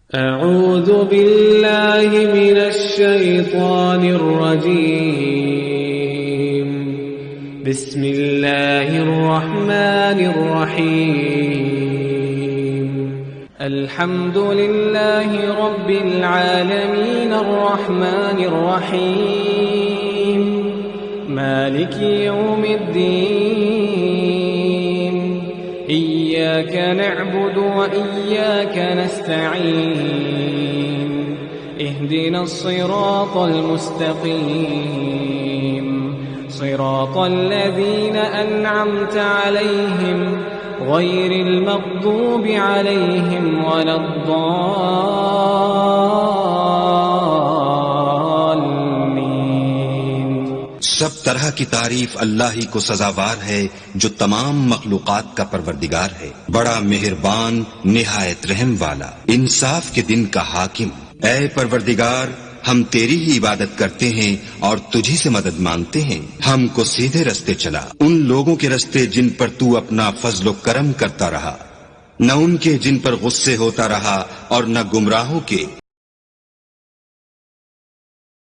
अऊज़ु बिल्लाहि मिनश शैतानिर रजीम। बिस्मिल्लाहिर रहमानिर रहीम। अल्हम्दुलिल्लाहि रब्बिल आलमीन अर्रहमानिर रहीम मालिकि यौमिद्दीन। इय्याक नअबुदु व इय्याक नस्तईन। इहदिनस सिरातल मुस्तकीम सिरातल लज़ीना अनअमत अलैहिम गैरिल मग़दूबि अलैहिम वलद्दाल्लीन। सब तरह की तारीफ अल्लाह ही को सजावार है जो तमाम मखलूकात का परवरदिगार है, बड़ा मेहरबान निहायत रहम वाला, इंसाफ के दिन का हाकिम। ऐ परवरदिगार, हम तेरी ही इबादत करते हैं और तुझी से मदद मांगते हैं। हमको सीधे रस्ते चला, उन लोगों के रस्ते जिन पर तू अपना फजलो करम करता रहा, न उनके जिन पर गुस्से होता रहा और न गुमराहों के